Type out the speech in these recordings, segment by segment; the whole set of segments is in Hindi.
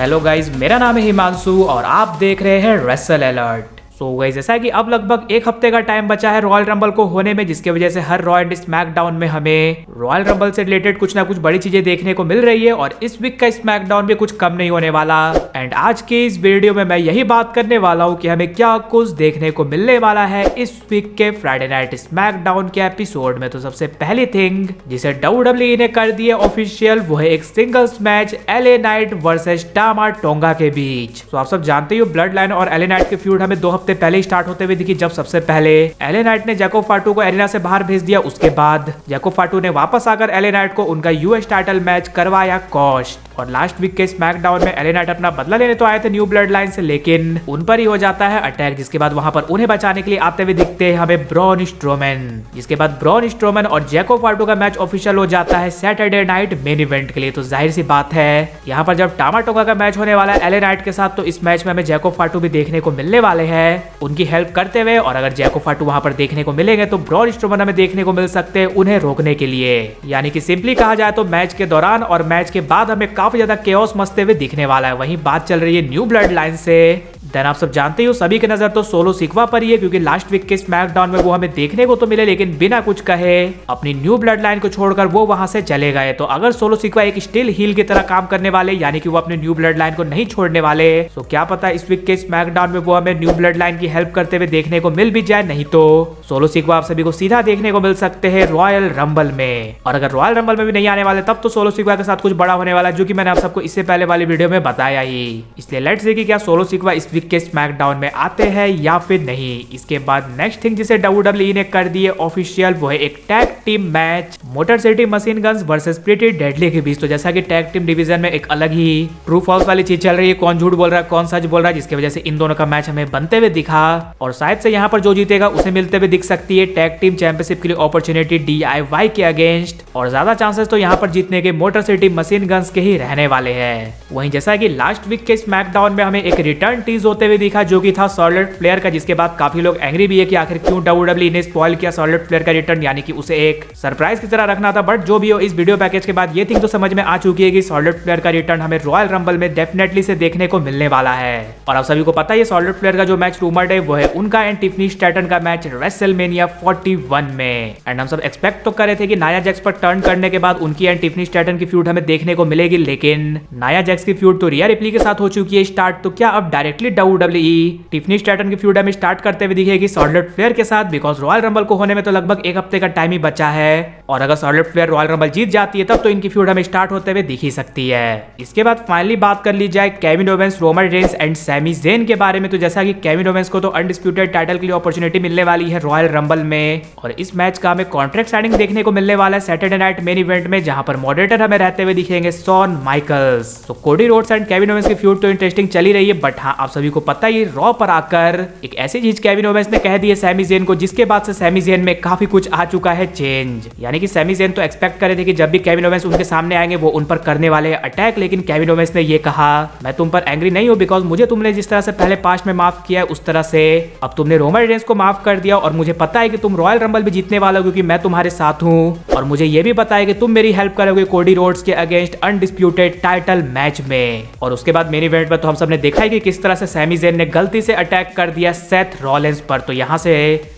हेलो गाइज, मेरा नाम है हिमांशु और आप देख रहे हैं रेसल अलर्ट। सो गाइस, जैसा कि अब लगभग एक हफ्ते का टाइम बचा है रॉयल रंबल को होने में, जिसकी वजह से हर रॉ एंड स्मैकडाउन में हमें रॉयल रंबल से रिलेटेड कुछ ना कुछ बड़ी चीजें देखने को मिल रही है और इस वीक का स्मैकडाउन भी कुछ कम नहीं होने वाला। एंड आज के इस वीडियो में मैं यही बात करने वाला हूँ कि हमें क्या कुछ देखने को मिलने वाला है इस वीक के फ्राइडे नाइट स्मैकडाउन के एपिसोड में। तो सबसे पहली थिंग जिसे WWE ने कर दी है ऑफिशियल, वो है एक singles match LA Knight versus Tama Tonga के बीच। तो आप सब जानते ही हो ब्लड लाइन और LA नाइट के फ्यूड हमें 2 हफ्ते पहले ही स्टार्ट होते हुए दिखी, जब सबसे पहले LA नाइट ने जैको फाटू को एरिना से बाहर भेज दिया। उसके बाद जैको फाटू ने वापस आकर LA नाइट को उनका US टाइटल मैच करवाया कॉस्ट। और लास्ट वीक के स्मैकडाउन में LA नाइट अपना बदला लेने तो आए थे न्यू ब्लड लाइन से, लेकिन उन पर ही हो जाता है अटैक, जिसके बाद वहां पर उन्हें बचाने के लिए आते हुए दिखते हैं हमें ब्रॉन स्ट्रोमैन। जिसके बाद ब्रॉन स्ट्रोमैन और जैको फाटू का मैच ऑफिशियल हो जाता है सैटरडे नाइट मेन इवेंट के लिए। तो जाहिर सी बात है यहाँ पर जब टामा टोंगा का मैच होने वाला है LA नाइट के साथ, तो इस मैच में हमें जैको फाटू भी देखने को मिलने वाले हैं उनकी हेल्प करते हुए। और अगर जैको फाटू वहां पर देखने को मिलेंगे तो ब्रॉन स्ट्रोमैन हमें देखने को मिल सकते हैं उन्हें रोकने के लिए। यानी कि सिंपली कहा जाए तो मैच के दौरान और मैच के बाद हमें काफी ज्यादा केओस मचते हुए दिखने वाला है। वहीं बात चल रही है न्यू ब्लड लाइन से। देन आप सब जानते हो सभी की नजर तो सोलो सिक्वा पर ही है, क्योंकि लास्ट वीक के स्मैकडाउन में वो हमें देखने को तो मिले, लेकिन बिना कुछ कहे अपनी न्यू ब्लड लाइन को छोड़कर वो वहां से चले गए। तो अगर सोलो सिक्वा एक स्टिल हील की तरह काम करने वाले, यानी कि वो अपने न्यू ब्लड लाइन को नहीं छोड़ने वाले, तो क्या पता इस वीक के स्मैकडाउन में वो हमें न्यू ब्लड लाइन की हेल्प करते हुए देखने को मिल भी जाए। नहीं तो सोलो सिक्वा आप सभी को सीधा देखने को मिल सकते हैं रॉयल रंबल में। और अगर रॉयल रंबल में भी नहीं आने वाले तब तो सोलो सिक्वा के साथ कुछ बड़ा होने वाला है, जो कि मैंने आप सबको इससे पहले वाली वीडियो में बताया ही। इसलिए लेट्स सी कि क्या सोलो सिक्वा इस वीक के स्मैकडाउन में आते हैं या फिर नहीं। इसके बाद नेक्स्ट थिंग जिसे WWE ने कर दी है ऑफिशियल, वो है एक tag team match motor city machine guns versus pretty deadly के बीच। तो जैसा कि टैग टीम डिवीजन में एक अलग ही ट्रू फॉल्स वाली चीज चल रही है, कौन झूठ बोल रहा है कौन सच बोल रहा है, जिसकी वजह से इन दोनों का मैच हमें बनते हुए दिखा। और शायद से यहाँ पर जो जीतेगा उसे मिलते हुए दिख सकती है टैग टीम चैंपियनशिप के लिए अपॉर्चुनिटी DIY के अगेंस्ट। और ज्यादा चांसेस तो यहाँ पर जीतने के मोटर सिटी मशीन गन्स के ही रहने वाले हैं। वहीं जैसा कि लास्ट वीक के स्मैकडाउन में हमें एक रिटर्न टीज होते हुए दिखा, जो कि था शार्लेट फ्लेयर का, जिसके बाद काफी लोग एंग्री भी है कि आखिर क्यों WWE ने स्पॉइल किया शार्लेट फ्लेयर का रिटर्न, यानी कि उसे एक सरप्राइज की तरह रखना था। बट जो भी हो, इस वीडियो पैकेज के बाद ये थिंग तो समझ में आ चुकी है कि शार्लेट फ्लेयर का रिटर्न हमें रॉयल रंबल में डेफिनेटली से देखने को मिलने वाला है। और आप सभी को पता है शार्लेट फ्लेयर का जो मैच रूमर्ड है वो है उनका एंड टिफनी स्टैटन का मैच रेसलमेनिया 41 में। एंड हम सब एक्सपेक्ट तो कर रहे थे कि नाया जैक्स पर टर्न करने के बाद उनकी एंड टिफनी स्टैटन की फ्यूड हमें देखने को मिलेगी, लेकिन नाया जैक्स की फ्यूड तो रिया रिप्ली के साथ हो चुकी है स्टार्ट। तो क्या अब डायरेक्टली WWE टिफनी स्टैटन की फ्यूड हमें स्टार्ट करते हुए दिखेगी शार्लेट फ्लेयर के साथ, बिकॉज रॉयल रंबल को होने में तो लगभग एक हफ्ते का टाइम ही बचा है। और अगर शार्लेट फ्लेयर रॉयल रंबल जीत जाती है तब तो इनकी फ्यूड हमें स्टार्ट होते हुए दिख ही सकती है। इसके बाद फाइनली बात कर ली जाए Kevin Owens, Roman Reigns and Sami Zayn के बारे में। तो जैसा कि केविन ओवेंस को तो अनडिस्प्यूटेड टाइटल के लिए अपॉर्चुनिटी मिलने वाली है रॉयल रंबल में, और इस मैच का हमें कॉन्ट्रैक्ट साइनिंग देखने को मिलने वाला है सैटरडे नाइट मेन इवेंट में, जहां पर मॉडरेटर हमें रहते हुए दिखेंगे शॉन माइकल्स। तो Cody Rhodes and Kevin Owens की फ्यूड तो इंटरेस्टिंग चली रही है, बट हाँ आप सभी को पता ही रॉ पर आकर एक ऐसी चीज केविन ओवेंस ने कह दी है सैमी ज़ेन को, जिसके बाद से सैमी ज़ेन में काफी कुछ आ चुका है चेंज। यानी कि सैमी ज़ेन तो एक्सपेक्ट कर रहे थे कि जब भी केविन ओवेंस उनके सामने आएंगे वो उन पर करने वाले अटैक, लेकिन केविन ओवेंस ने ये कहा मैं तुम पर एंग्री नहीं हूं, बिकॉज मुझे तुमने जिस तरह से पहले पास्ट में माफ किया है उस तरह से अब तुमने रोमन रेंस को माफ कर दिया। और मुझे पता है कि तुम रॉयल रंबल भी जीतने वाले हो, क्योंकि मैं तुम्हारे साथ हूं। और मुझे ये भी पता है कि तुम मेरी हेल्प करोगे कोडी रोड्स के अगेंस्ट अनडिस्प्यूटेड टाइटल मैच में। और उसके बाद मेन इवेंट में तो हम सब ने देखा है कि किस तरह से सैमी ज़ेन ने गलती से अटैक कर दिया सेथ रॉलिंस पर। तो यहाँ से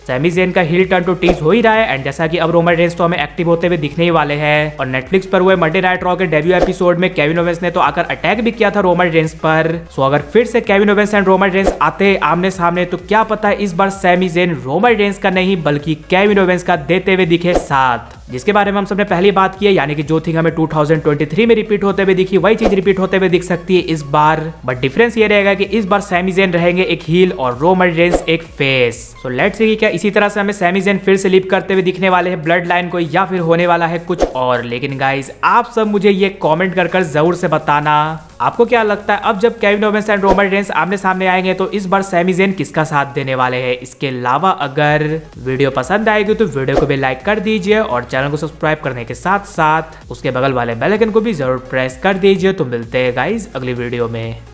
सैमी ज़ेन का हिल टर्न तो टीज हो ही रहा है। एंड जैसा कि अब रोमन रेंस तो हमें एक्टिव होते हुए दिखने ही वाले हैं, और नेटफ्लिक्स पर हुए मंडे नाइट रॉ के डेब्यू एपिसोड में केविन ओवेंस ने तो आकर अटैक भी किया था रोमन रेंस पर। सो अगर फिर से Kevin Owens and Roman Reigns आते आमने सामने, तो क्या पता है इस बार सैमी ज़ेन रोमन रेंस का नहीं बल्कि केविन ओवेंस का देते हुए दिखे साथ, जिसके बारे में हम सबने पहली बात की है। यानी कि जो थिंग हमें 2023 में रिपीट होते हुए दिखी, वही चीज रिपीट होते हुए दिख सकती है इस बार। बट डिफरेंस ये रहेगा कि इस बार सैमी ज़ेन रहेंगे एक हील और रोमन रेंस एक फेस। सो लेट्स सी कि क्या इसी तरह से हमें सैमी ज़ेन फिर से लीप करते हुए दिखने वाले हैं ब्लड लाइन को, या फिर होने वाला है कुछ और। लेकिन गाइज आप सब मुझे ये कमेंट कर जरूर से बताना आपको क्या लगता है, अब जब Kevin Owens and Roman Reigns आमने सामने आएंगे तो इस बार सैमी ज़ेन किसका साथ देने वाले हैं। इसके अलावा अगर वीडियो पसंद आएगी तो वीडियो को भी लाइक कर दीजिए और चैनल को सब्सक्राइब करने के साथ साथ उसके बगल वाले बेल आइकन को भी जरूर प्रेस कर दीजिए। तो मिलते हैं गाइज अगली वीडियो में।